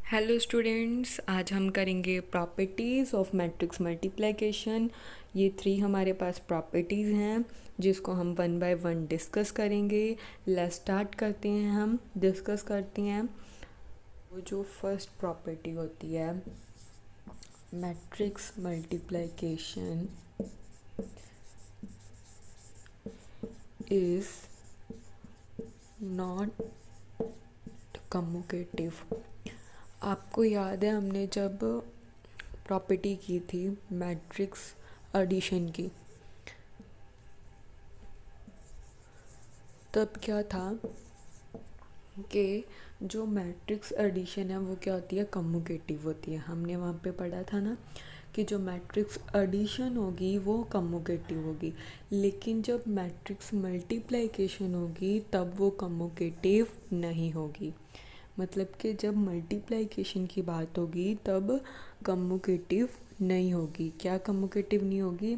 Hello students, आज हम करेंगे प्रॉपर्टीज़ ऑफ मैट्रिक्स मल्टीप्लिकेशन। ये 3 हमारे पास प्रॉपर्टीज़ हैं जिसको हम वन बाय वन डिस्कस करेंगे। लेट्स स्टार्ट करते हैं, हम डिस्कस करते हैं। वो जो फर्स्ट प्रॉपर्टी होती है matrix multiplication is not commutative. आपको याद है हमने जब प्रॉपर्टी की थी मैट्रिक्स एडिशन की, तब क्या था कि जो मैट्रिक्स एडिशन है वो क्या होती है, कम्यूटेटिव होती है। हमने वहाँ पे पढ़ा था ना कि जो मैट्रिक्स एडिशन होगी वो कम्यूटेटिव होगी, लेकिन जब मैट्रिक्स मल्टीप्लिकेशन होगी तब वो कम्यूटेटिव नहीं होगी। मतलब कि जब मल्टीप्लिकेशन की बात होगी तब कम्यूटेटिव नहीं होगी। क्या कम्यूटेटिव नहीं होगी?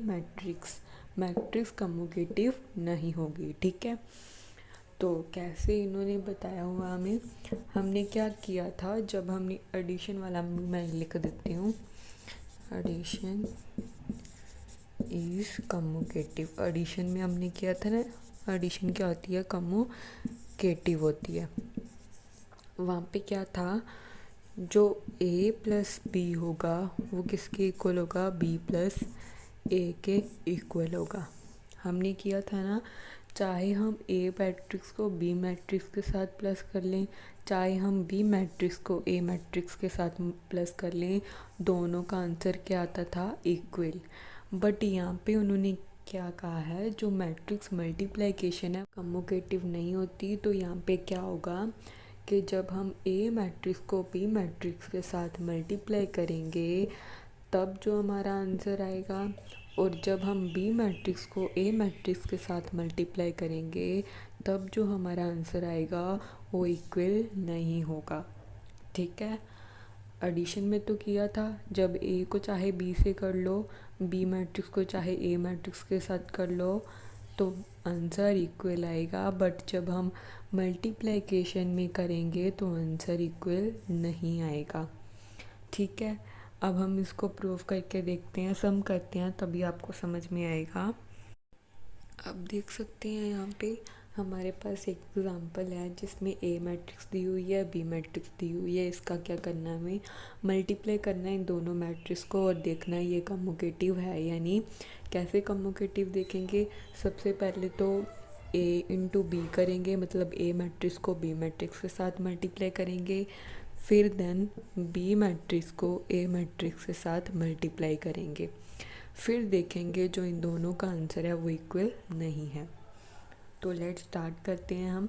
मैट्रिक्स कम्यूटेटिव नहीं होगी। ठीक है, तो कैसे इन्होंने बताया हुआ हमें। हमने क्या किया था, जब हमने एडिशन वाला मैं लिख देती हूँ, एडिशन इज कम्यूटेटिव। एडिशन में हमने किया था ना, एडिशन क्या होती है, कम्यूटेटिव होती है। वहाँ पे क्या था, जो a प्लस बी होगा वो किसके इक्वल होगा, b प्लस ए के इक्वल होगा। हमने किया था ना, चाहे हम a मैट्रिक्स को b मैट्रिक्स के साथ प्लस कर लें, चाहे हम b मैट्रिक्स को a मैट्रिक्स के साथ प्लस कर लें, दोनों का आंसर क्या आता था, इक्वल। बट यहाँ पे उन्होंने क्या कहा है, जो मैट्रिक्स मल्टीप्लिकेशन है कम्यूटेटिव नहीं होती। तो यहाँ पे क्या होगा कि जब हम a मैट्रिक्स को b मैट्रिक्स के साथ मल्टीप्लाई करेंगे तब जो हमारा आंसर आएगा, और जब हम b मैट्रिक्स को a मैट्रिक्स के साथ मल्टीप्लाई करेंगे तब जो हमारा आंसर आएगा वो इक्वल नहीं होगा। ठीक है, एडिशन में तो किया था, जब a को चाहे b से कर लो, b मैट्रिक्स को चाहे a मैट्रिक्स के साथ कर लो तो आंसर इक्वल आएगा। बट जब हम मल्टीप्लिकेशन में करेंगे तो आंसर इक्वल नहीं आएगा। ठीक है, अब हम इसको प्रूव करके देखते हैं, सम करते हैं, तभी आपको समझ में आएगा। अब देख सकते हैं यहाँ पे हमारे पास एक एग्जांपल है जिसमें ए मैट्रिक्स दी हुई है, बी मैट्रिक्स दी हुई है। इसका क्या करना है, हमें मल्टीप्लाई करना है इन दोनों मैट्रिक्स को और देखना है ये कम्यूटेटिव है या नहीं। कैसे कम्यूटेटिव देखेंगे, सबसे पहले तो ए इंटू बी करेंगे, मतलब ए मैट्रिक्स को बी मैट्रिक्स के साथ मल्टीप्लाई करेंगे, फिर देन बी मैट्रिक्स को ए मैट्रिक्स के साथ मल्टीप्लाई करेंगे, फिर देखेंगे जो इन दोनों का आंसर है वो इक्वल नहीं है। तो लेट्स स्टार्ट करते हैं हम।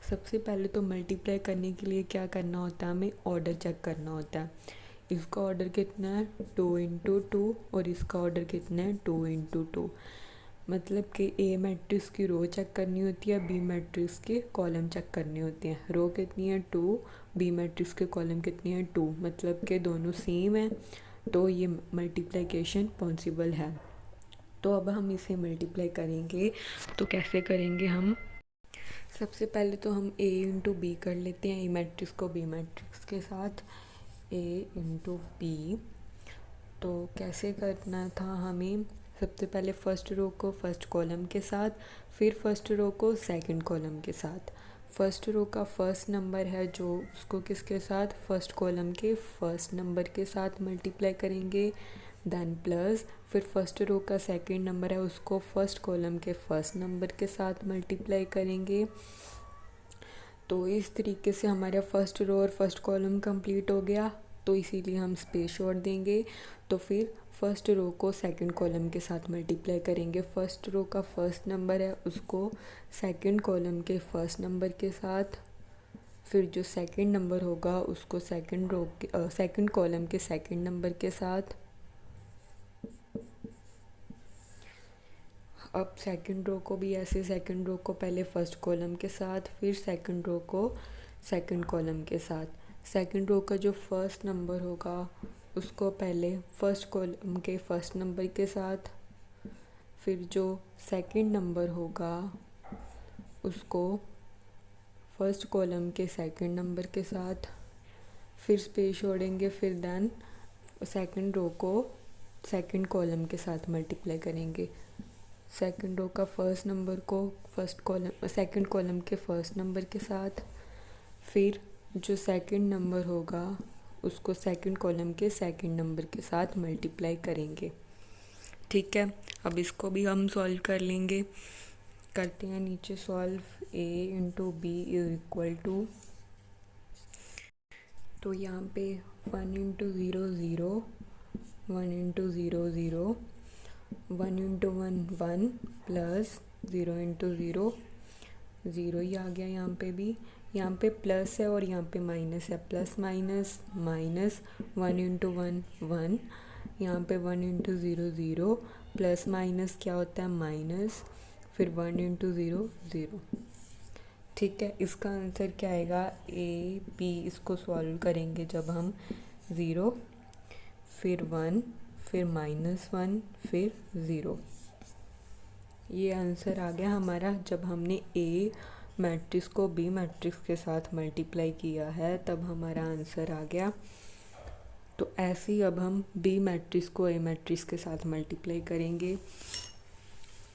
सबसे पहले तो मल्टीप्लाई करने के लिए क्या करना होता है, हमें ऑर्डर चेक करना होता है। इसका ऑर्डर कितना है, 2 × 2, और इसका ऑर्डर कितना है, 2 × 2। मतलब कि ए मैट्रिक्स की रो चेक करनी होती है, बी मैट्रिक्स के कॉलम चेक करने होते हैं। रो कितनी है 2, बी मैट्रिक्स के कॉलम कितनी है 2, मतलब कि दोनों सेम है, तो ये मल्टीप्लिकेशन पॉसिबल है। तो अब हम इसे मल्टीप्लाई करेंगे, तो कैसे करेंगे हम, सबसे पहले तो हम a इंटू बी कर लेते हैं, ए मैट्रिक्स को बी मैट्रिक्स के साथ, a इंटू बी। तो कैसे करना था हमें, सबसे पहले फर्स्ट रो को फर्स्ट कॉलम के साथ, फिर फर्स्ट रो को सेकंड कॉलम के साथ। फर्स्ट रो का फर्स्ट नंबर है जो, उसको किसके साथ, फर्स्ट कॉलम के फर्स्ट नंबर के साथ मल्टीप्लाई करेंगे, देन प्लस फिर फर्स्ट रो का सेकंड नंबर है उसको फर्स्ट कॉलम के फर्स्ट नंबर के साथ मल्टीप्लाई करेंगे। तो इस तरीके से हमारा फर्स्ट रो और फर्स्ट कॉलम कंप्लीट हो गया, तो इसीलिए हम स्पेस छोड़ देंगे। तो फिर फर्स्ट रो को सेकंड कॉलम के साथ मल्टीप्लाई करेंगे, फर्स्ट रो का फर्स्ट नंबर है उसको सेकंड कॉलम के फर्स्ट नंबर के साथ, फिर जो सेकंड नंबर होगा उसको सेकंड रो के सेकंड कॉलम के सेकंड नंबर के साथ। अब सेकंड रो को भी ऐसे, सेकंड रो को पहले फर्स्ट कॉलम के साथ, फिर सेकंड रो को सेकंड कॉलम के साथ। सेकंड रो का जो फर्स्ट नंबर होगा उसको पहले फर्स्ट कॉलम के फर्स्ट नंबर के साथ, फिर जो सेकंड नंबर होगा उसको फर्स्ट कॉलम के सेकंड नंबर के साथ, फिर स्पेस छोड़ेंगे, फिर देन सेकंड रो को सेकंड कॉलम के साथ मल्टीप्लाई करेंगे। सेकंड रो का फर्स्ट नंबर को फर्स्ट कॉलम सेकंड कॉलम के फर्स्ट नंबर के साथ, फिर जो सेकंड नंबर होगा उसको सेकंड कॉलम के सेकंड नंबर के साथ मल्टीप्लाई करेंगे। ठीक है, अब इसको भी हम सॉल्व कर लेंगे। करते हैं नीचे solve. a into B is equal to, तो यहाँ पे 1 into 0 0, 1 into 0 0, 1 into 1 1 plus 0 into 0 0 ही आ गया। यहाँ पे भी, यहाँ पे प्लस है और यहाँ पे माइनस है, प्लस माइनस माइनस, 1 इंटू 1 1, यहाँ पे 1 इंटू 0 0, प्लस माइनस क्या होता है माइनस, फिर 1 इंटू 0 0। ठीक है, इसका आंसर क्या आएगा ए बी। इसको सॉल्व करेंगे जब हम 0 फिर 1 फिर -1 फिर 0, ये आंसर आ गया हमारा। जब हमने ए मैट्रिक्स को बी मैट्रिक्स के साथ मल्टीप्लाई किया है तब हमारा आंसर आ गया। तो ऐसे ही अब हम बी मैट्रिक्स को ए मैट्रिक्स के साथ मल्टीप्लाई करेंगे।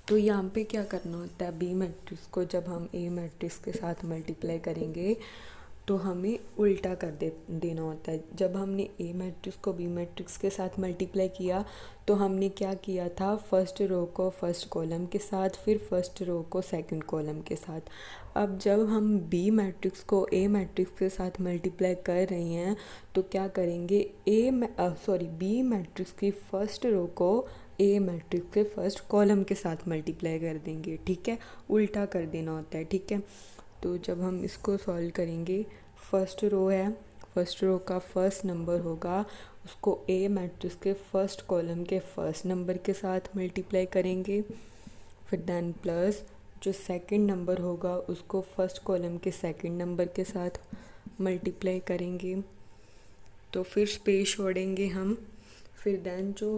तो यहाँ पे क्या करना होता है, बी मैट्रिक्स को जब हम ए मैट्रिक्स के साथ मल्टीप्लाई करेंगे तो हमें उल्टा कर देना होता है। जब हमने ए मैट्रिक्स को बी मैट्रिक्स के साथ मल्टीप्लाई किया तो हमने क्या किया था, फर्स्ट रो को फर्स्ट कॉलम के साथ, फिर फर्स्ट रो को सेकंड कॉलम के साथ। अब जब हम बी मैट्रिक्स को ए मैट्रिक्स के साथ मल्टीप्लाई कर रहे हैं तो क्या करेंगे, बी मैट्रिक्स की फर्स्ट रो को ए मैट्रिक्स के फर्स्ट कॉलम के साथ मल्टीप्लाई कर देंगे। ठीक है, उल्टा कर देना होता है। ठीक है, तो जब हम इसको सॉल्व करेंगे, फर्स्ट रो है, फर्स्ट रो का फर्स्ट नंबर होगा उसको ए मैट्रिक्स के फर्स्ट कॉलम के फर्स्ट नंबर के साथ मल्टीप्लाई करेंगे। फिर देन प्लस जो सेकंड नंबर होगा उसको फर्स्ट कॉलम के सेकंड नंबर के साथ मल्टीप्लाई करेंगे। तो फिर स्पेस छोड़ेंगे हम, फिर देन जो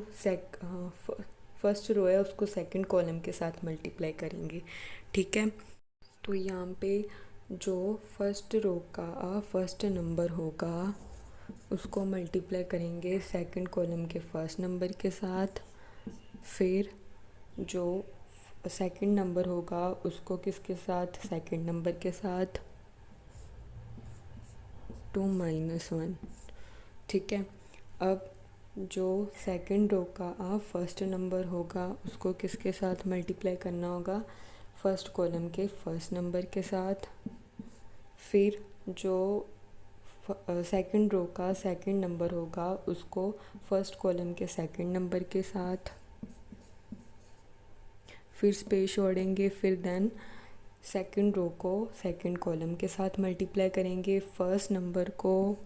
फर्स्ट रो है उसको सेकंड कॉलम के साथ मल्टीप्लाई करेंगे। ठीक है, तो यहाँ पे जो फर्स्ट रो का फर्स्ट नंबर होगा उसको मल्टीप्लाई करेंगे सेकंड कॉलम के फर्स्ट नंबर के साथ, फिर जो सेकंड नंबर होगा उसको किसके साथ, सेकंड नंबर के साथ, 2 -1। ठीक है, अब जो सेकंड रो का फर्स्ट नंबर होगा उसको किसके साथ मल्टीप्लाई करना होगा, फर्स्ट कॉलम के फर्स्ट नंबर के साथ, फिर जो सेकंड रो का सेकंड नंबर होगा उसको फर्स्ट कॉलम के सेकंड नंबर के साथ, फिर स्पेस छोड़ेंगे, फिर देन सेकंड रो को सेकंड कॉलम के साथ मल्टीप्लाई करेंगे, फर्स्ट नंबर को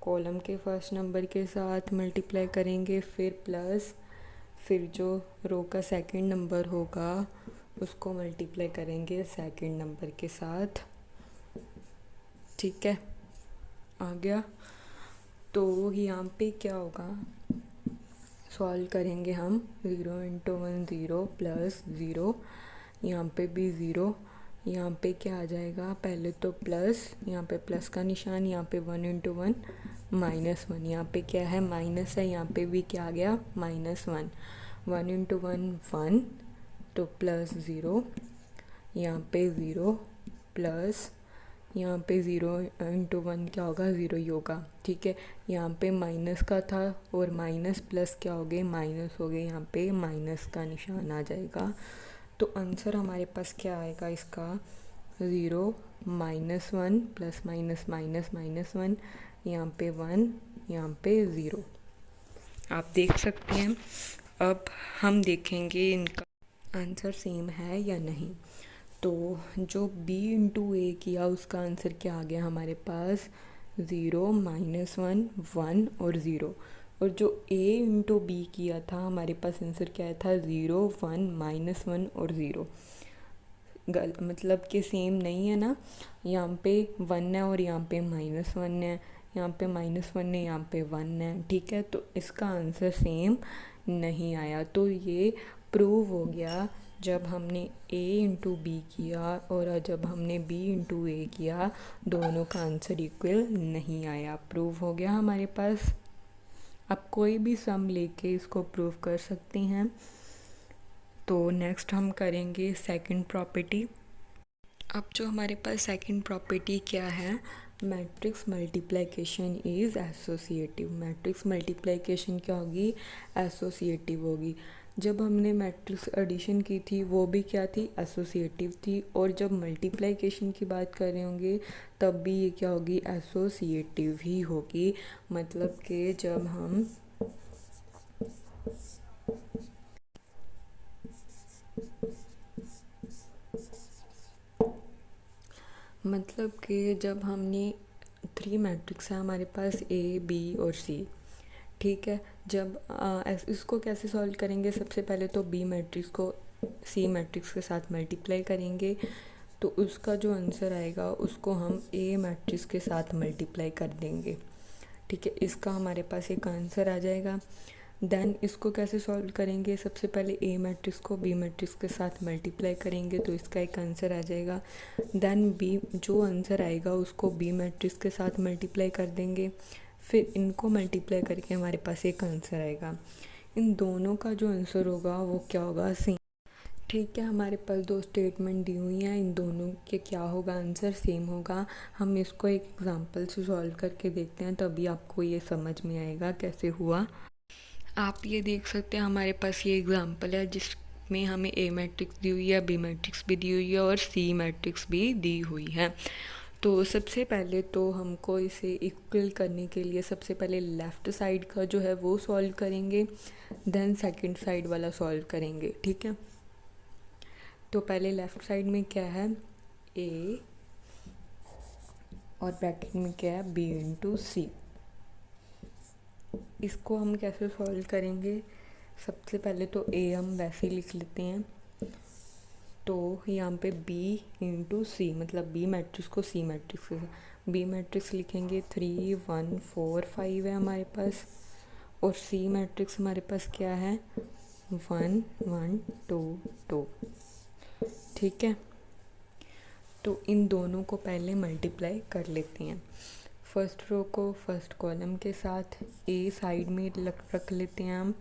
कॉलम के फर्स्ट नंबर के साथ मल्टीप्लाई करेंगे, फिर प्लस फिर जो रो का सेकंड नंबर होगा उसको मल्टीप्लाई करेंगे सेकंड नंबर के साथ। ठीक है, आ गया। तो यहाँ पे क्या होगा, सॉल्व करेंगे हम, 0 इंटू 1 0 प्लस 0, यहाँ पे भी 0, यहाँ पे क्या आ जाएगा, पहले तो प्लस, यहाँ पे प्लस का निशान, यहाँ पे 1 इंटू 1 -1, यहाँ पे क्या है माइनस है, यहाँ पे भी क्या आ गया -1, 1 इंटू 1 1, तो प्लस 0, यहाँ पे 0 प्लस, यहाँ पे 0 इंटू 1 क्या होगा, 0 ही होगा। ठीक है, यहाँ पे माइनस का था और माइनस प्लस क्या हो गए, माइनस हो गए, यहाँ पे माइनस का निशान आ जाएगा। तो आंसर हमारे पास क्या आएगा इसका, 0 -1 प्लस माइनस माइनस -1, यहाँ पे 1, यहाँ पे 0, आप देख सकते हैं। अब हम देखेंगे इनका आंसर सेम है या नहीं। तो जो b इंटू ए किया उसका आंसर क्या आ गया हमारे पास, 0 -1 1 और 0, और जो a इंटू बी किया था हमारे पास आंसर क्या था, 0 1 -1 और 0। मतलब कि सेम नहीं है ना, यहाँ पे 1 है और यहाँ पे -1 है, यहाँ पे -1 है, यहाँ पे 1 है। ठीक है, तो इसका आंसर सेम नहीं आया। तो ये प्रूव हो गया जब हमने a इंटू बी किया और जब हमने b इंटू ए किया, दोनों का आंसर इक्वल नहीं आया। प्रूव हो गया हमारे पास। अब कोई भी सम लेके इसको प्रूव कर सकते हैं। तो नेक्स्ट हम करेंगे सेकंड प्रॉपर्टी। अब जो हमारे पास सेकंड प्रॉपर्टी क्या है, matrix multiplication is associative. Matrix multiplication क्या होगी, एसोसिएटिव होगी। जब हमने मैट्रिक्स एडिशन की थी वो भी क्या थी, एसोसिएटिव थी, और जब मल्टीप्लिकेशन की बात कर रहे होंगे तब भी ये क्या होगी, एसोसिएटिव ही होगी। मतलब कि जब हम मतलब कि जब हमने 3 मैट्रिक्स है हमारे पास ए बी और सी, ठीक है। जब इसको कैसे सॉल्व करेंगे, सबसे पहले तो बी मैट्रिक्स को सी मैट्रिक्स के साथ मल्टीप्लाई करेंगे, तो उसका जो आंसर आएगा उसको हम ए मैट्रिक्स के साथ मल्टीप्लाई कर देंगे, ठीक है। इसका हमारे पास एक आंसर आ जाएगा। देन इसको कैसे सॉल्व करेंगे, सबसे पहले ए मैट्रिक्स को बी मैट्रिक्स के साथ मल्टीप्लाई करेंगे तो इसका एक आंसर आ जाएगा। देन बी जो आंसर आएगा उसको बी मैट्रिक्स के साथ मल्टीप्लाई कर देंगे, फिर इनको मल्टीप्लाई करके हमारे पास एक आंसर आएगा। इन दोनों का जो आंसर होगा वो क्या होगा, सेम, ठीक है। हमारे पास दो स्टेटमेंट दी हुई हैं, इन दोनों के क्या होगा, आंसर सेम होगा। हम इसको एक एग्जांपल से सॉल्व करके देखते हैं, तभी आपको ये समझ में आएगा कैसे हुआ। आप ये देख सकते हैं हमारे पास ये एग्जांपल है जिसमें हमें ए मैट्रिक्स दी हुई है, बी मैट्रिक्स भी दी हुई है और सी मैट्रिक्स भी दी हुई है। तो सबसे पहले तो हमको इसे इक्वल करने के लिए सबसे पहले लेफ़्ट साइड का जो है वो सॉल्व करेंगे, देन सेकंड साइड वाला सॉल्व करेंगे, ठीक है। तो पहले लेफ़्ट साइड में क्या है, ए और ब्रैकेट में क्या है, बी इंटू सी। इसको हम कैसे सॉल्व करेंगे, सबसे पहले तो ए हम वैसे ही लिख लेते हैं, तो यहाँ पे b इंटू सी, मतलब b मैट्रिक्स को c मैट्रिक्स के साथ, b मैट्रिक्स लिखेंगे 3 1 4 5 है हमारे पास, और c मैट्रिक्स हमारे पास क्या है 1 1 2 2, ठीक है। तो इन दोनों को पहले मल्टीप्लाई कर लेते हैं। फर्स्ट रो को फर्स्ट कॉलम के साथ ए साइड में रख लेते हैं हम,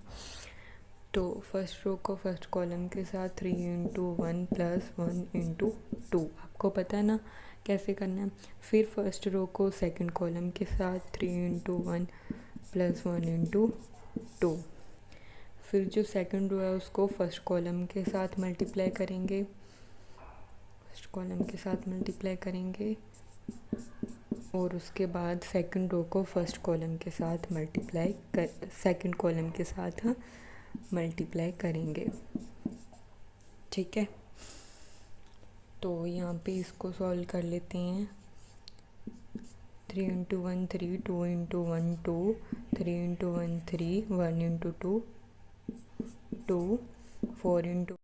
तो फर्स्ट रो को फर्स्ट कॉलम के साथ 3 इंटू 1 प्लस 1 इंटू 2, आपको पता है ना कैसे करना है। फिर फर्स्ट रो को सेकंड कॉलम के साथ 3 इंटू 1 प्लस 1 इंटू 2, फिर जो सेकंड रो है उसको फर्स्ट कॉलम के साथ मल्टीप्लाई करेंगे, फर्स्ट कॉलम के साथ मल्टीप्लाई करेंगे, और उसके बाद सेकंड रो को फर्स्ट कॉलम के साथ सेकंड कॉलम के साथ मल्टीप्लाई करेंगे, ठीक है। तो यहाँ पे इसको सॉल्व कर लेते हैं। 3 into 1 3, 2 into 1 2, 3 into 1 3, 1 into 2 2, 4 into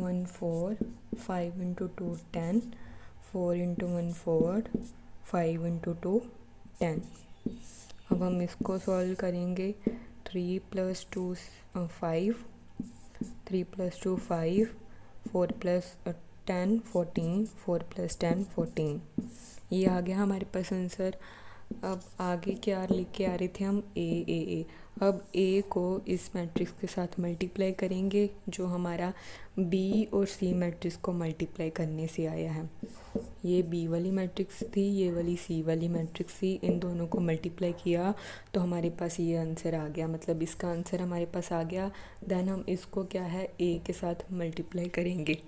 1 4, 5 into 2 10, 4 into 1 4, 5 into 2 10। अब हम इसको सॉल्व करेंगे, 3 प्लस 2 5, 3 प्लस 2 5, 4 प्लस 10 14, 4 प्लस 10 14, ये आ गया हमारे पास आंसर। अब आगे क्या लिख के आ रहे थे हम, ए। अब ए को इस मैट्रिक्स के साथ मल्टीप्लाई करेंगे जो हमारा बी और सी मैट्रिक्स को मल्टीप्लाई करने से आया है। ये बी वाली मैट्रिक्स थी, ये वाली सी वाली मैट्रिक्स थी, इन दोनों को मल्टीप्लाई किया तो हमारे पास ये आंसर आ गया, मतलब इसका आंसर हमारे पास आ गया। देन हम इसको क्या है, ए के साथ मल्टीप्लाई करेंगे,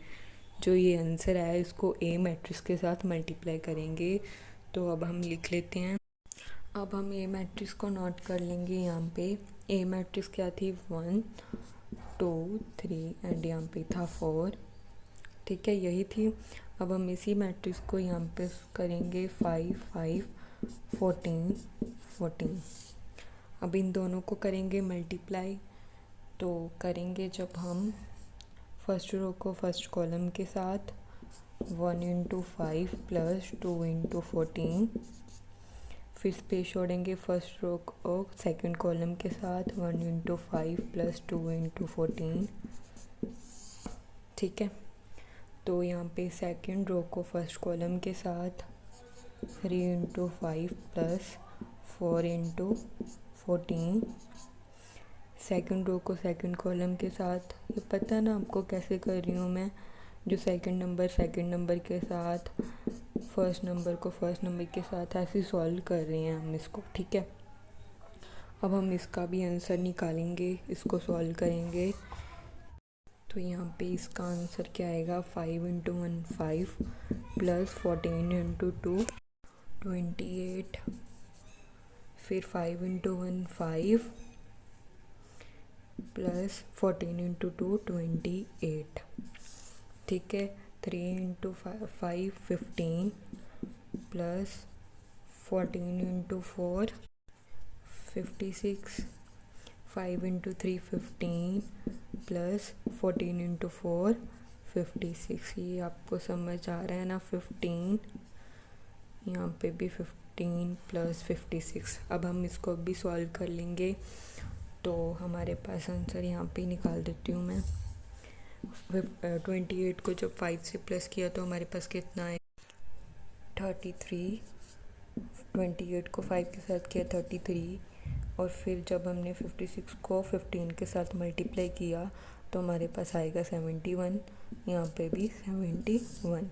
जो ये आंसर आया इसको ए मैट्रिक्स के साथ मल्टीप्लाई करेंगे। तो अब हम लिख लेते हैं, अब हम ए मैट्रिक्स को नोट कर लेंगे। यहाँ पे ए मैट्रिक्स क्या थी, 1 2 3 एंड यहाँ पे था 4, ठीक है, यही थी। अब हम इसी मैट्रिक्स को यहाँ पे करेंगे 5 5 14 14। अब इन दोनों को करेंगे मल्टीप्लाई, तो करेंगे जब हम फर्स्ट रो को फर्स्ट कॉलम के साथ 1 इंटू 5 प्लस 2 इंटू 14, फिर स्पेस छोड़ेंगे फर्स्ट रो को सेकंड कॉलम के साथ 1 इंटू 5 प्लस 2 इंटू 14, ठीक है। तो यहाँ पे सेकंड रो को फर्स्ट कॉलम के साथ 3 into 5 plus 4 into 14, second row को सेकंड कॉलम के साथ, ये पता ना आपको कैसे कर रही हूँ मैं, जो सेकंड नंबर के साथ फर्स्ट नंबर को फर्स्ट नंबर के साथ ऐसे सॉल्व कर रहे हैं हम इसको, ठीक है। अब हम इसका भी आंसर निकालेंगे, इसको सॉल्व करेंगे। तो यहाँ पे इसका आंसर क्या आएगा, 5 इंटू 1 5 प्लस 14 इंटू 2 28, फिर 5 इंटू 1 5 प्लस 14 इंटू 2 28, ठीक है। 3 into 5 15 plus 14 into 4 56, 5 into 3 15 plus 14 into 4 56। ये आपको समझ आ रहा है ना, 15, यहाँ पे भी 15 प्लस 56। अब हम इसको भी सॉल्व कर लेंगे। तो हमारे पास आंसर यहाँ पे निकाल देती हूँ मैं। 28 को जब 5 से प्लस किया तो हमारे पास कितना है, 33। 28 को 5 के साथ किया 33, और फिर जब हमने 56 को 15 के साथ मल्टीप्लाई किया तो हमारे पास आएगा 71। यहाँ पे भी 71,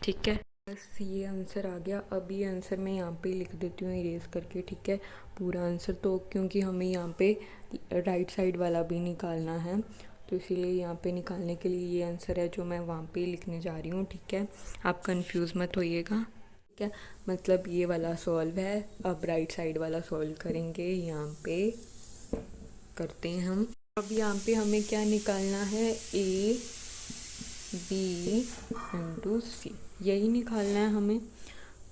ठीक है। बस ये आंसर आ गया। अब ये आंसर मैं यहाँ पे लिख देती हूँ इरेज करके, ठीक है, पूरा आंसर। तो क्योंकि हमें यहाँ पे राइट साइड वाला भी निकालना है, तो इसीलिए यहाँ पे निकालने के लिए ये आंसर है जो मैं वहाँ पे लिखने जा रही हूँ, ठीक है। आप कंफ्यूज मत होइएगा, ठीक है। मतलब ये वाला सॉल्व है, अब राइट साइड वाला सॉल्व करेंगे। यहाँ पे करते हैं हम। अब यहाँ पे हमें क्या निकालना है, A B इंटू C, यही निकालना है हमें।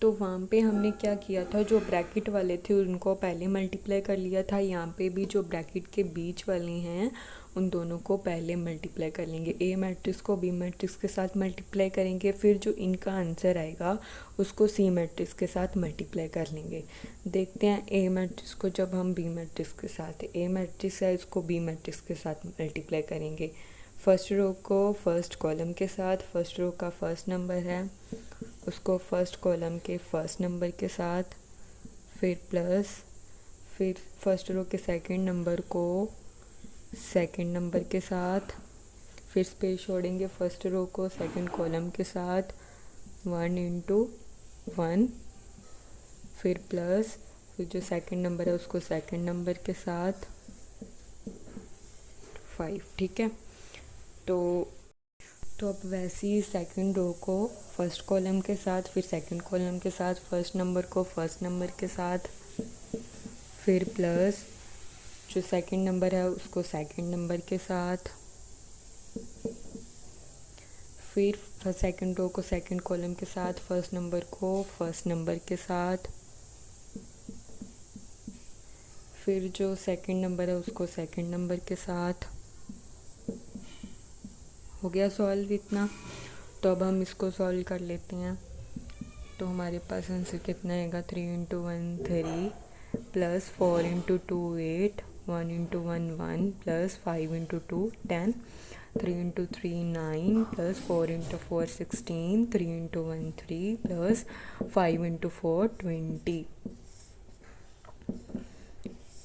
तो वहाँ पे हमने क्या किया था, जो ब्रैकेट वाले थे उनको पहले मल्टीप्लाई कर लिया था। यहाँ पे भी जो ब्रैकेट के बीच वाले हैं उन दोनों को पहले मल्टीप्लाई कर लेंगे। ए मैट्रिक्स को बी मैट्रिक्स के साथ मल्टीप्लाई करेंगे, फिर जो इनका आंसर आएगा उसको सी मैट्रिक्स के साथ मल्टीप्लाई कर लेंगे। देखते हैं ए मैट्रिक्स को जब हम बी मैट्रिक्स के साथ, ए मैट्रिक्स है इसको बी मैट्रिक्स के साथ मल्टीप्लाई करेंगे। फर्स्ट रो को फर्स्ट कॉलम के साथ, फर्स्ट रो का फर्स्ट नंबर है उसको फर्स्ट कॉलम के फर्स्ट नंबर के साथ, फिर प्लस, फिर फर्स्ट रो के सेकंड नंबर को सेकंड नंबर के साथ, फिर स्पेस छोड़ेंगे फर्स्ट रो को सेकंड कॉलम के साथ 1 इंटू 1, फिर प्लस, फिर जो सेकंड नंबर है उसको सेकंड नंबर के साथ 5, ठीक है। तो अब वैसे ही सेकंड रो को फर्स्ट कॉलम के साथ, फिर सेकंड कॉलम के साथ, फर्स्ट नंबर को फर्स्ट नंबर के साथ, फिर प्लस जो सेकंड नंबर है उसको सेकंड नंबर के साथ, फिर सेकंड रो को सेकंड कॉलम के साथ, फर्स्ट नंबर को फर्स्ट नंबर के साथ, फिर जो सेकंड नंबर है उसको सेकंड नंबर के साथ। हो गया सॉल्व इतना। तो अब हम इसको सॉल्व कर लेते हैं। तो हमारे पास आंसर कितना आएगा, 3 into 1 3 plus 4 into 2 8, 1 into 1 1 plus 5 into 2 10, 3 into 3 9 plus 4 into 4 16, 3 into 1 3 plus 5 into 4 20।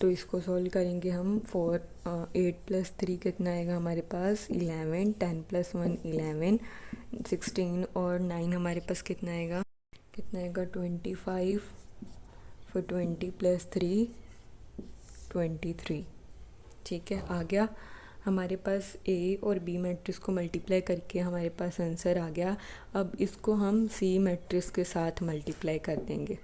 तो इसको सॉल्व करेंगे हम। 8 प्लस 3 कितना आएगा हमारे पास 11, 10 प्लस 1 11, 16 और 9 हमारे पास कितना आएगा 25, फिर 20 प्लस 3 23, ठीक है। आ गया हमारे पास ए और बी मैट्रिक्स को मल्टीप्लाई करके हमारे पास आंसर आ गया। अब इसको हम सी मैट्रिक्स के साथ मल्टीप्लाई कर देंगे,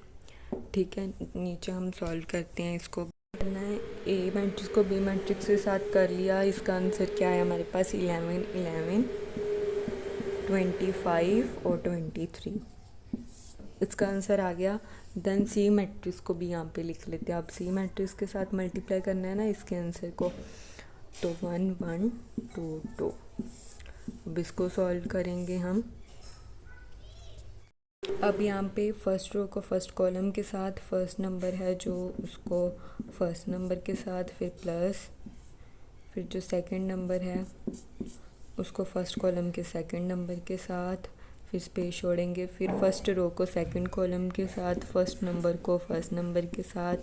ठीक है। नीचे हम सॉल्व करते हैं इसको। करना है, ए मैट्रिक्स को बी मैट्रिक्स के साथ कर लिया। इसका आंसर क्या है हमारे पास 11 11 25 और 23, इसका आंसर आ गया। देन सी मैट्रिक्स को भी यहाँ पे लिख लेते हैं। अब सी मैट्रिक्स के साथ मल्टीप्लाई करना है ना इसके आंसर को, तो 1 1 2 2। अब इसको सॉल्व करेंगे हम। अब यहाँ पे फर्स्ट रो को फर्स्ट कॉलम के साथ, फर्स्ट नंबर है जो उसको फर्स्ट नंबर के साथ, फिर प्लस, फिर जो सेकंड नंबर है उसको फर्स्ट कॉलम के सेकंड नंबर के साथ, फिर स्पेस छोड़ेंगे, फिर फर्स्ट रो को सेकंड कॉलम के साथ, फर्स्ट नंबर को फर्स्ट नंबर के साथ,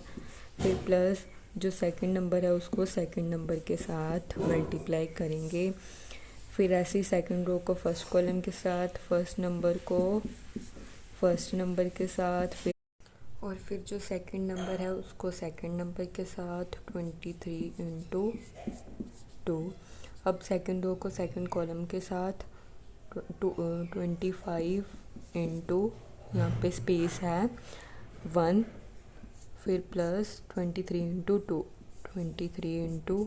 फिर प्लस जो सेकंड नंबर है उसको सेकंड नंबर के साथ मल्टीप्लाई करेंगे। फिर ऐसे ही सेकंड रो को फर्स्ट कॉलम के साथ, फर्स्ट नंबर को फर्स्ट नंबर के साथ, फिर जो सेकंड नंबर है उसको सेकंड नंबर के साथ 23 इंटू 2। अब सेकंड रो को सेकंड कॉलम के साथ 25 इंटू, यहाँ पे स्पेस है 1, फिर प्लस 23 इंटू 2, 23 इंटू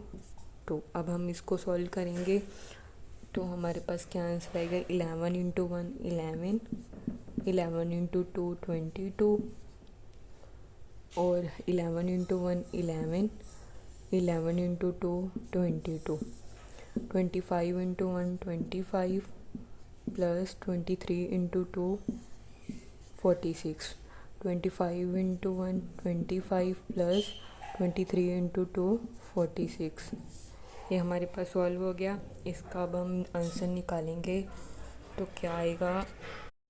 2। अब हम इसको सॉल्व करेंगे तो हमारे पास क्या आंसर आएगा, 11 इंटू 1 11, 11 इंटू 2 22, और 11 into 1 11, 11 into 2 22, 25 into 1 25, plus 23 into 2 46, 25 into 1 25 plus 23 into 2 46। ये हमारे पास सॉल्व हो गया। इसका अब हम आंसर निकालेंगे तो क्या आएगा,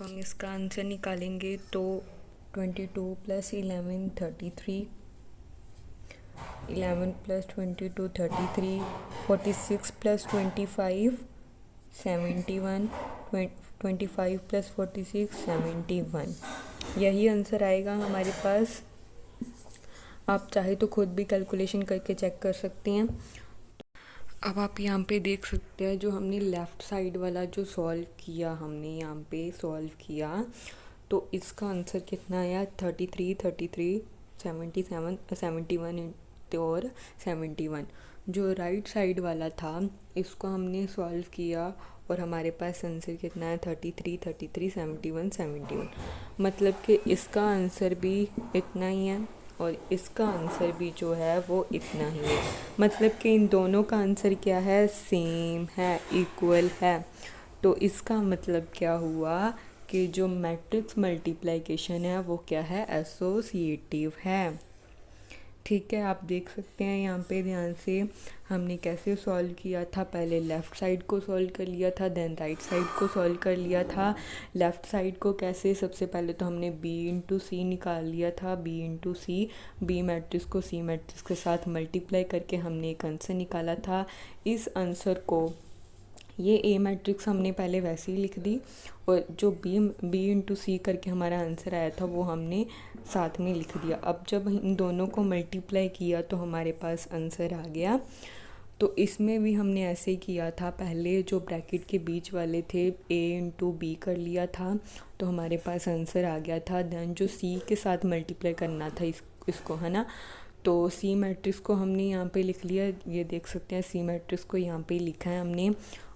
हम इसका आंसर निकालेंगे तो 22 प्लस 11 33, 11 प्लस 22 33, 46 प्लस 25 71, 25 प्लस 46 71। यही आंसर आएगा हमारे पास। आप चाहे तो खुद भी कैलकुलेशन करके चेक कर सकते हैं। अब आप यहाँ पे देख सकते हैं जो हमने लेफ़्ट साइड वाला जो सॉल्व किया, हमने यहाँ पे सॉल्व किया तो इसका आंसर कितना आया, 33 33 77 71 और 71। जो राइट साइड वाला था इसको हमने सॉल्व किया और हमारे पास आंसर कितना है, 33 33 71 71। मतलब कि इसका आंसर भी इतना ही है और इसका आंसर भी जो है वो इतना ही है। मतलब कि इन दोनों का आंसर क्या है, सेम है, इक्वल है। तो इसका मतलब क्या हुआ कि जो मैट्रिक्स मल्टीप्लिकेशन है वो क्या है, एसोसिएटिव है। ठीक है, आप देख सकते हैं यहाँ पे ध्यान से हमने कैसे सॉल्व किया था। पहले लेफ़्ट साइड को सॉल्व कर लिया था, देन राइट साइड को सॉल्व कर लिया था। लेफ़्ट साइड को कैसे, सबसे पहले तो हमने b इंटू सी निकाल लिया था, b इंटू सी, बी मैट्रिक्स को सी मैट्रिक्स के साथ मल्टीप्लाई करके हमने एक आंसर निकाला था। इस आंसर को, ये ए मैट्रिक्स हमने पहले वैसे ही लिख दी और जो बी इंटू सी करके हमारा आंसर आया था वो हमने साथ में लिख दिया। अब जब इन दोनों को मल्टीप्लाई किया तो हमारे पास आंसर आ गया। तो इसमें भी हमने ऐसे ही किया था, पहले जो ब्रैकेट के बीच वाले थे ए इंटू बी कर लिया था तो हमारे पास आंसर आ गया था। देन जो सी के साथ मल्टीप्लाई करना था इसको, है ना, तो सी मैट्रिक्स को हमने यहाँ पे लिख लिया। ये देख सकते हैं सी मैट्रिक्स को यहाँ पे लिखा है हमने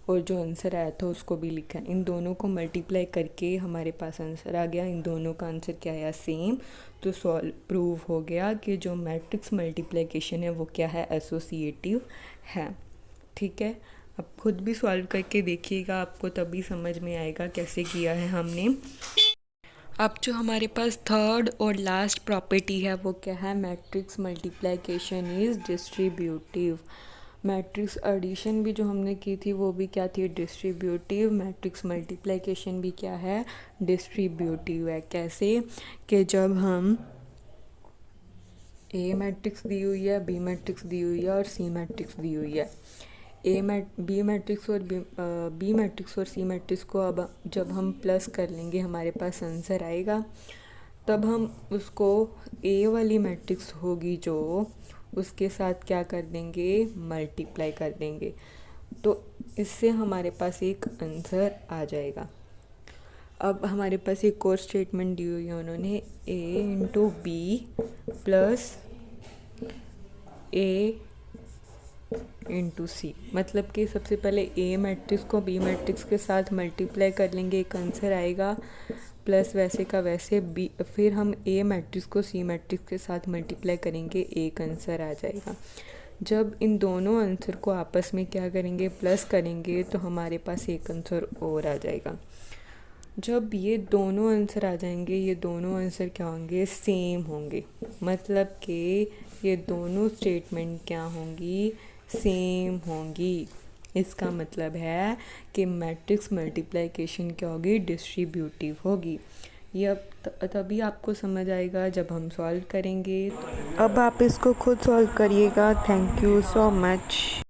और जो आंसर आया था उसको भी लिखा है। इन दोनों को मल्टीप्लाई करके हमारे पास आंसर आ गया। इन दोनों का आंसर क्या आया, सेम। तो सॉल्व प्रूव हो गया कि जो मैट्रिक्स मल्टीप्लिकेशन है वो क्या है, एसोसिएटिव है। ठीक है, आप खुद भी सॉल्व करके देखिएगा, आपको तभी समझ में आएगा कैसे किया है हमने। अब जो हमारे पास थर्ड और लास्ट प्रॉपर्टी है वो क्या है, matrix multiplication is distributive. Matrix addition भी जो हमने की थी वो भी क्या थी, डिस्ट्रीब्यूटिव। मैट्रिक्स मल्टीप्लिकेशन भी क्या है, डिस्ट्रीब्यूटिव है। कैसे कि जब हम ए मैट्रिक्स दी हुई है, बी मैट्रिक्स दी हुई है और सी मैट्रिक्स दी हुई है। बी मैट्रिक्स और सी मैट्रिक्स को अब जब हम प्लस कर लेंगे हमारे पास आंसर आएगा। तब हम उसको ए वाली मैट्रिक्स होगी जो, उसके साथ क्या कर देंगे, मल्टीप्लाई कर देंगे। तो इससे हमारे पास एक आंसर आ जाएगा। अब हमारे पास एक और स्टेटमेंट दी हुई है उन्होंने, ए इंटू बी प्लस ए इंटू सी। मतलब कि सबसे पहले ए मैट्रिक्स को बी मैट्रिक्स के साथ मल्टीप्लाई कर लेंगे, एक आंसर आएगा, प्लस वैसे का वैसे बी, फिर हम ए मैट्रिक्स को सी मैट्रिक्स के साथ मल्टीप्लाई करेंगे, एक आंसर आ जाएगा। जब इन दोनों आंसर को आपस में क्या करेंगे, प्लस करेंगे, तो हमारे पास एक आंसर और आ जाएगा। जब ये दोनों आंसर आ जाएंगे, ये दोनों आंसर क्या होंगे, सेम होंगे। मतलब कि ये दोनों स्टेटमेंट क्या होंगी, सेम होंगी। इसका मतलब है कि मैट्रिक्स मल्टीप्लिकेशन क्या होगी, डिस्ट्रीब्यूटिव होगी। ये अब तभी आपको समझ आएगा जब हम सॉल्व करेंगे। अब आप इसको खुद सॉल्व करिएगा। Thank you so much.